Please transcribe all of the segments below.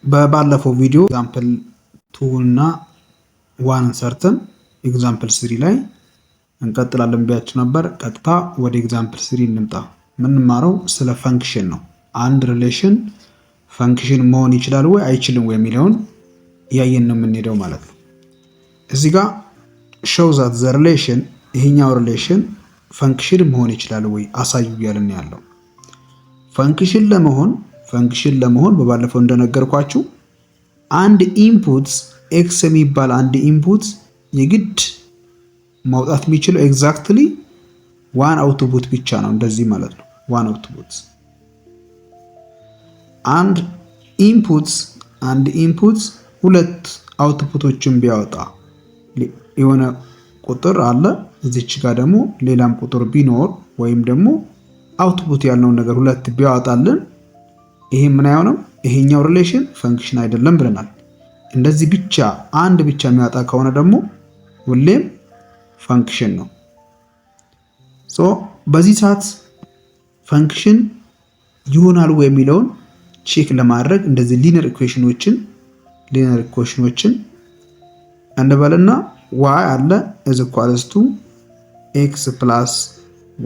በባለፈው ቪዲዮ ኤግዛምፕል 2 እና 1 ሰርተን ኤግዛምፕል 3 ላይ እንቀጥላለን ብያችሁ ነበር። ቀጥታ ወደ ኤግዛምፕል 3 እንምጣ። የምንማረው ስለ ፈንክሽን ነው። አንድ ሪሌሽን ፈንክሽን መሆን ይችላል ወይ አይችልም ወይ የሚለውን እያየን ነው የምንሄደው ማለት ነው። እዚህ ጋር show that the relation ይሄኛው ሪሌሽን ፈንክሽን መሆን ይችላል ወይ አሳዩ እያልን ያለው። ፈንክሽን ለመሆን በባለፈው እንደነገርኳችሁ አንድ ኢንፑት ኤክስ የሚባል አንድ ኢንፑት የግድ ማውጣት የሚችለው ኤግዛክትሊ ዋን አውትፑት ብቻ ነው። እንደዚህ ማለት ነው። ዋን አውትፑት አንድ ኢንፑት ሁለት አውትፑቶችን ቢያወጣ የሆነ ቁጥር አለ እዚች ጋር ደግሞ ሌላም ቁጥር ቢኖር ወይም ደግሞ አውትፑት ያልነው ነገር ሁለት ቢያወጣልን ይሄ ምን አይሆንም? ይሄኛው ሪሌሽን ፈንክሽን አይደለም ብለናል። እንደዚህ ብቻ አንድ ብቻ የሚያወጣ ከሆነ ደግሞ ሁሌም ፈንክሽን ነው። በዚህ ሰዓት ፈንክሽን ይሆናል ወይ የሚለውን ቼክ ለማድረግ እንደዚህ ሊነር ኢኩዌሽኖችን እንበልና y አለ is equals to x plus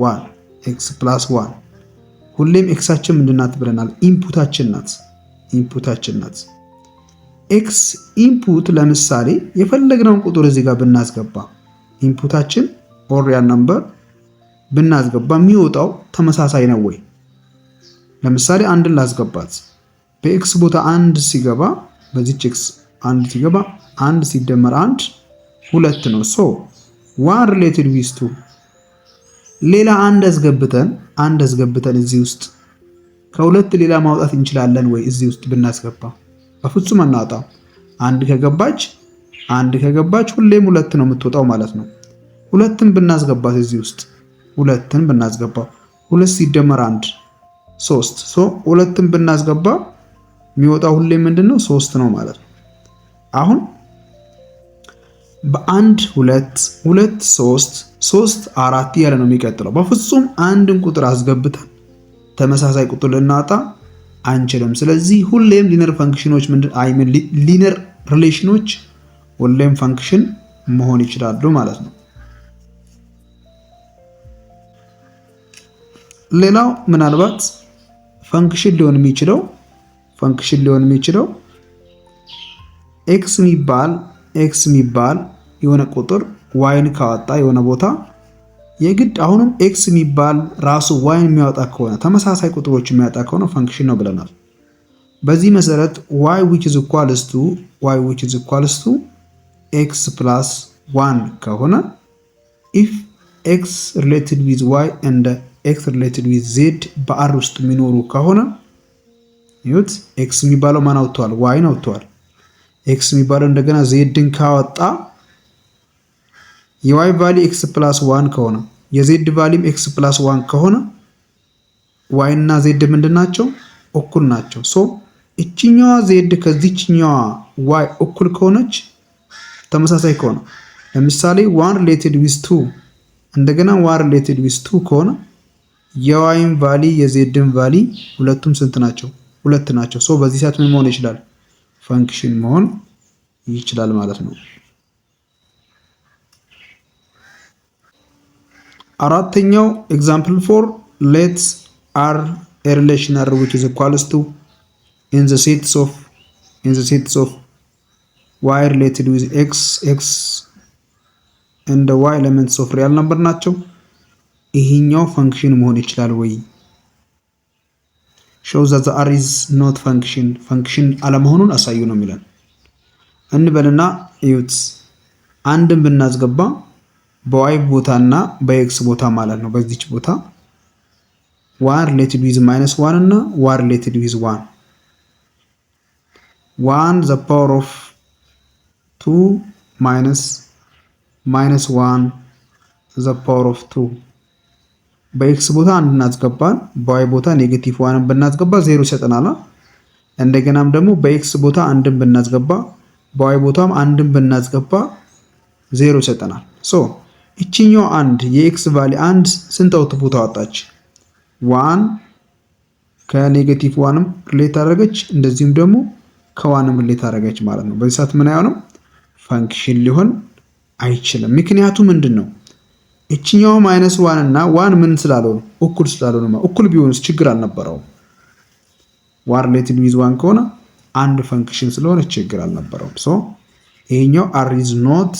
1 ሁሌም ኤክሳችን ምንድናት ብለናል? ኢንፑታችን ናት። ኤክስ ኢንፑት ለምሳሌ የፈለግነውን ቁጥር እዚህ ጋር ብናስገባ ኢንፑታችን ኦር ሪያል ነምበር ብናስገባ የሚወጣው ተመሳሳይ ነው ወይ? ለምሳሌ አንድን ላስገባት በኤክስ ቦታ አንድ ሲገባ በዚች ኤክስ አንድ ሲገባ አንድ ሲደመር አንድ ሁለት ነው። ዋን ሪሌትድ ዊዝ ቱ ሌላ አንድ አስገብተን እዚህ ውስጥ ከሁለት ሌላ ማውጣት እንችላለን ወይ? እዚህ ውስጥ ብናስገባ በፍጹም አናወጣም። አንድ ከገባች ሁሌም ሁለት ነው የምትወጣው ማለት ነው። ሁለትን ብናስገባት እዚህ ውስጥ ሁለት ሲደመር አንድ ሶስት ሁለትን ብናስገባ የሚወጣው ሁሌም ምንድነው? ሶስት ነው ማለት ነው። አሁን በአንድ ሁለት ሶስት አራት እያለ ነው የሚቀጥለው። በፍጹም አንድን ቁጥር አስገብተን ተመሳሳይ ቁጥር ልናወጣ አንችልም። ስለዚህ ሁሌም ሊነር ሪሌሽኖች ሁሌም ፈንክሽን መሆን ይችላሉ ማለት ነው። ሌላው ምናልባት ፈንክሽን ሊሆን የሚችለው ኤክስ የሚባል የሆነ ቁጥር ዋይን ካወጣ የሆነ ቦታ የግድ አሁንም ኤክስ የሚባል ራሱ ዋይን የሚያወጣ ከሆነ ተመሳሳይ ቁጥሮች የሚያወጣ ከሆነ ፈንክሽን ነው ብለናል። በዚህ መሰረት y which is equals to x plus 1 ከሆነ if x related with y and x related with z በአር ውስጥ የሚኖሩ ከሆነ ይሁት x የሚባለው ማን አውጥቷል? y ነው አውጥቷል። x የሚባለው እንደገና zን ካወጣ የy ቫልዩ x plus 1 ከሆነ የz ቫልዩም x plus 1 ከሆነ y እና z ምንድናቸው? እኩል ናቸው። እቺኛዋ z ከዚህኛዋ y እኩል ከሆነች ተመሳሳይ ከሆነ ለምሳሌ 1 related with 2 እንደገና 1 related with 2 ከሆነ የyን ቫልዩ የzን ቫልዩ ሁለቱም ስንት ናቸው? ሁለት ናቸው። በዚህ ሰዓት ምን መሆን ይችላል? ፈንክሽን መሆን ይችላል ማለት ነው። አራተኛው ኤግዛምፕል 4 let r a relation r which is equals to in the sets of y related with x and the y elements of real number ናቸው። ይሄኛው ፈንክሽን መሆን ይችላል ወይ? show that the r is not function አለመሆኑን አሳዩ ነው የሚለን። እንበልና እዩት አንድን ብናስገባ በy ቦታና በx ቦታ ማለት ነው። በዚች ቦታ y related with -1 እና y related with 1 the power of 2 minus -1 the power of 2 በx ቦታ አንድ እናስገባን በy ቦታ ኔጌቲቭ 1 ብናስገባ 0 ይሰጠናል። እንደገናም ደግሞ በx ቦታ አንድን ብናስገባ በy ቦታም አንድን ብናስገባ 0 ይሰጠናል። እቺኛው አንድ የx ቫልዩ አንድ ስንት አውትፑት አወጣች? 1 ከኔጌቲቭ 1ም ሪሌት አደረገች። እንደዚህም ደግሞ ከዋንም ሪሌት አደረገች ማለት ነው። በዚህ ሰዓት ምን አይሆንም? ፈንክሽን ሊሆን አይችልም። ምክንያቱ ምንድን ነው? እችኛው ማይነስ ዋን እና ዋን ምን ስላልሆኑ እኩል ስላልሆኑ እኩል ቢሆንስ ችግር አልነበረውም። ዋን ሪሌትድ ዊዝ ዋን ከሆነ አንድ ፈንክሽን ስለሆነ ችግር አልነበረውም። ሶ ይሄኛው አር ኢዝ ኖት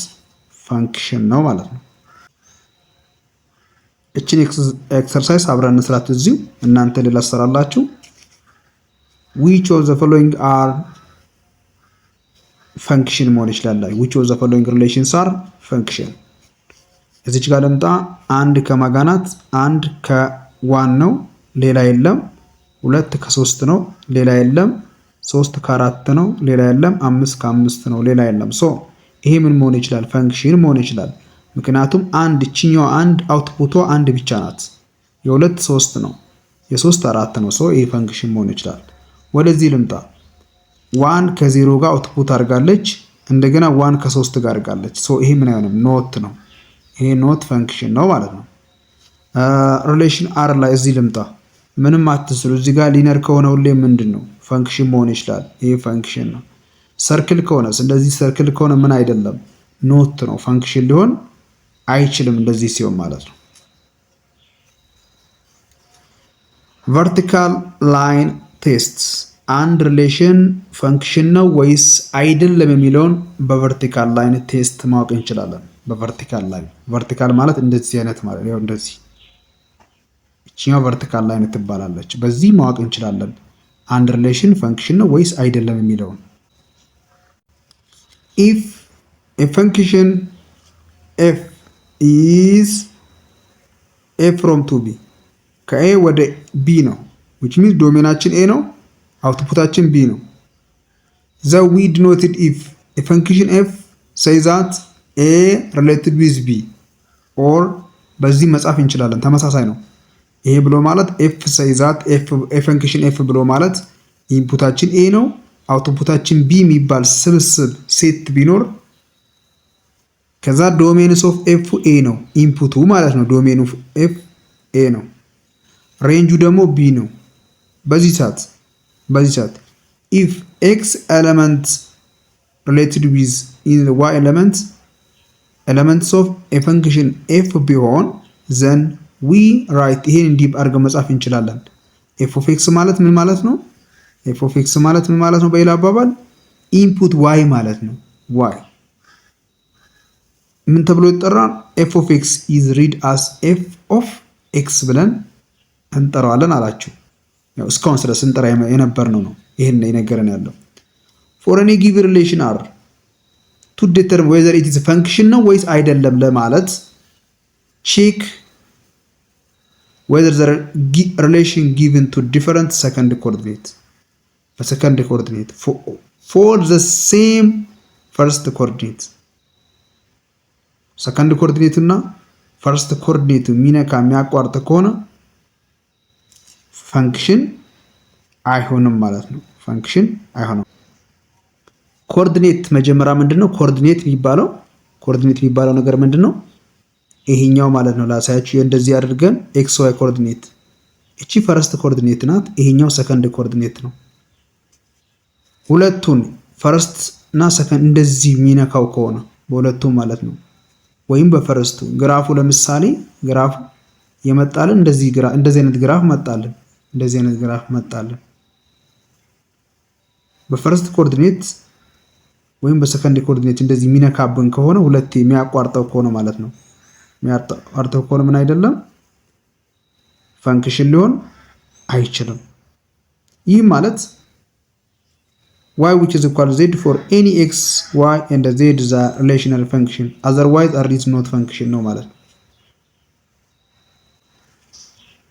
ፈንክሽን ነው ማለት ነው። እችን ኤክሰርሳይዝ አብረን እንስራት። እዚሁ እናንተ ሌላ ትሰራላችሁ። which of the following are function መሆን ይችላል። which of the following relations are function። እዚች ጋር ለምጣ አንድ ከማጋናት አንድ ከዋን ነው ሌላ የለም። ሁለት ከሶስት ነው ሌላ የለም። ሶስት ከአራት ነው ሌላ የለም። አምስት ከአምስት ነው ሌላ የለም። ሶ ይሄ ምን መሆን ይችላል? ፈንክሽን መሆን ይችላል። ምክንያቱም አንድ እችኛው አንድ አውትፑቷ አንድ ብቻ ናት። የሁለት ሶስት ነው፣ የሶስት አራት ነው። ሶ ይሄ ፈንክሽን መሆን ይችላል። ወደዚህ ልምጣ። ዋን ከዜሮ ጋር አውትፑት አድርጋለች፣ እንደገና ዋን ከሶስት ጋር አድርጋለች። ሶ ይሄ ምን አይሆንም? ኖት ነው። ይሄ ኖት ፈንክሽን ነው ማለት ነው። ሪሌሽን አር ላይ እዚህ ልምጣ። ምንም አትስሉ። እዚህ ጋር ሊነር ከሆነ ሁሌ ምንድን ነው ፈንክሽን መሆን ይችላል። ይሄ ፈንክሽን ነው። ሰርክል ከሆነስ እንደዚህ ሰርክል ከሆነ ምን አይደለም? ኖት ነው። ፈንክሽን ሊሆን አይችልም እንደዚህ ሲሆን ማለት ነው። ቨርቲካል ላይን ቴስት አንድ ሪሌሽን ፈንክሽን ነው ወይስ አይደለም የሚለውን በቨርቲካል ላይን ቴስት ማወቅ እንችላለን። በቨርቲካል ላይን ቨርቲካል ማለት እንደዚህ አይነት ማለት ነው። እንደዚህ እቺኛው ቨርቲካል ላይን ትባላለች። በዚህ ማወቅ እንችላለን አንድ ሪሌሽን ፈንክሽን ነው ወይስ አይደለም የሚለውን። if a function f is a from to b ከa ወደ b ነው which means ዶሜናችን a ነው አውትፑታችን b ነው። the we denoted if a function f say that a related with b or በዚህ መጻፍ እንችላለን። ተመሳሳይ ነው። ይሄ ብሎ ማለት f say that f function f ብሎ ማለት ኢንፑታችን a ነው አውትፑታችን b የሚባል ስብስብ ሴት ቢኖር ከዛ ዶሜንስ ኦፍ ኤፍ ኤ ነው ኢንፑቱ ማለት ነው። ዶሜን ኦፍ ኤፍ ኤ ነው። ሬንጁ ደግሞ ቢ ነው። በዚህ ሰዓት ኢፍ ኤክስ ኤለመንት ሪሌትድ ዊዝ ኢን ዋይ ኤለመንት ኤለመንትስ ኦፍ ኤ ፈንክሽን ኤፍ ቢሆን ዘን ዊ ራይት ይሄን እንዲህ አድርገን መጻፍ እንችላለን። ኤፍ ኦፍ ኤክስ ማለት ምን ማለት ነው? ኤፍ ኦፍ ኤክስ ማለት ምን ማለት ነው? በሌላ አባባል ኢንፑት ዋይ ማለት ነው። ዋይ ምን ተብሎ ይጠራል? ኤፍ ኦፍ ኤክስ ኢዝ ሪድ አስ ኤፍ ኦፍ ኤክስ ብለን እንጠራዋለን አላችሁ። ያው እስካሁን ስለ ስንጠራ የነበርነው ነው ይሄን የነገረን ያለው። ፎር ኤኒ ጊቭን ሪሌሽን አር ቱ ዲተርሚን ዌዘር ኢት ኢዝ ፈንክሽን ነው ወይስ አይደለም ለማለት ቼክ ዌዘር ዘ ሪሌሽን ጊቭን ቱ ዲፈረንት ሰከንድ ኮኦርዲኔት በሰከንድ ኮኦርዲኔት ፎር ዘ ሴም ፈርስት ኮኦርዲኔት ሰከንድ ኮኦርዲኔት እና ፈርስት ኮኦርዲኔት ሚነካ የሚያቋርጥ ከሆነ ፈንክሽን አይሆንም ማለት ነው። ፈንክሽን አይሆንም። ኮኦርዲኔት መጀመሪያ ምንድነው? ኮኦርዲኔት የሚባለው ነገር ምንድነው? ይሄኛው ማለት ነው። ላሳያችሁ እንደዚህ አድርገን ኤክስ ዋይ ኮኦርዲኔት እቺ ፈርስት ኮኦርዲኔት ናት። ይሄኛው ሰከንድ ኮኦርዲኔት ነው። ሁለቱን ፈርስት እና ሰከንድ እንደዚህ የሚነካው ከሆነ በሁለቱም ማለት ነው ወይም በፈርስቱ ግራፉ ለምሳሌ ግራፍ የመጣልን እንደዚህ አይነት ግራፍ መጣልን እንደዚህ አይነት ግራፍ መጣልን በፈርስት ኮኦርዲኔት ወይም በሰከንድ ኮኦርዲኔት እንደዚህ የሚነካብን ከሆነ ሁለቴ የሚያቋርጠው ከሆነ ማለት ነው የሚያቋርጠው ከሆነ ምን አይደለም ፈንክሽን ሊሆን አይችልም። ይህ ማለት y which is equal to z for any x y and z is a relational function otherwise r is not function ነው ማለት ነው።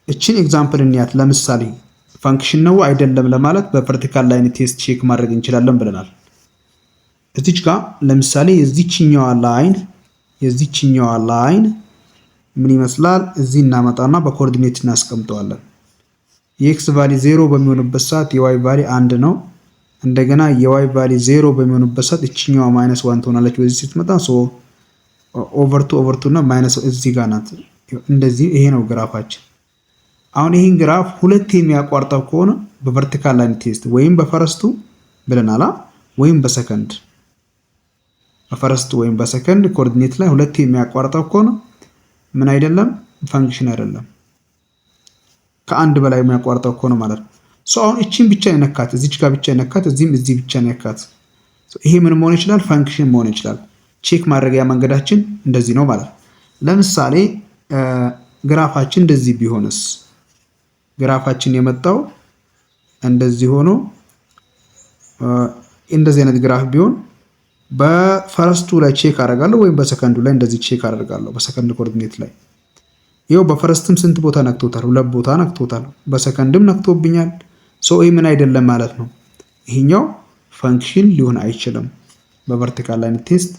እቺን ኤግዛምፕል እንያት። ለምሳሌ ፈንክሽን ነው አይደለም ለማለት በቨርቲካል ላይን ቴስት ቼክ ማድረግ እንችላለን ብለናል። እዚች ጋር ለምሳሌ የዚህኛዋ ላይን ምን ይመስላል? እዚህ እናመጣና በኮኦርዲኔት እናስቀምጠዋለን። የኤክስ ቫሊ 0 በሚሆንበት ሰዓት የዋይ ቫሊ 1 ነው። እንደገና የዋይ ቫሊ 0 በሚሆንበት ሰዓት እቺኛዋ -1 ትሆናለች። በዚህ ስትመጣ ሶ ኦቨር 2 እና ማይነስ እዚህ ጋር ናት። እንደዚህ ይሄ ነው ግራፋችን። አሁን ይሄን ግራፍ ሁለት የሚያቋርጠው ከሆነ በቨርቲካል ላይን ቴስት ወይም በፈረስቱ ብለናል። ወይም በሰከንድ በፈረስት ወይም በሰከንድ ኮኦርዲኔት ላይ ሁለቴ የሚያቋርጠው ከሆነ ምን አይደለም ፈንክሽን አይደለም። ከአንድ በላይ የሚያቋርጠው ከሆነ ማለት ነው። አሁን እቺን ብቻ የነካት እዚች ጋር ብቻ የነካት እዚህም እዚህ ብቻ የነካት ይሄ ምን መሆን ይችላል? ፈንክሽን መሆን ይችላል። ቼክ ማድረጊያ መንገዳችን እንደዚህ ነው ማለት ነው። ለምሳሌ ግራፋችን እንደዚህ ቢሆንስ? ግራፋችን የመጣው እንደዚህ ሆኖ እንደዚህ አይነት ግራፍ ቢሆን በፈረስቱ ላይ ቼክ አደርጋለሁ ወይም በሰከንዱ ላይ እንደዚህ ቼክ አደርጋለሁ። በሰከንድ ኮኦርዲኔት ላይ ይኸው በፈረስትም ስንት ቦታ ነክቶታል? 2 ቦታ ነክቶታል። በሰከንድም ነክቶብኛል። ይህ ምን አይደለም ማለት ነው። ይሄኛው ፈንክሽን ሊሆን አይችልም። በቨርቲካል ላይን ቴስት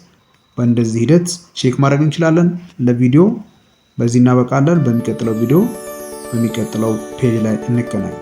በእንደዚህ ሂደት ቼክ ማድረግ እንችላለን። ለቪዲዮ በዚህ እናበቃለን። በሚቀጥለው ቪዲዮ በሚቀጥለው ፔጅ ላይ እንገናኝ።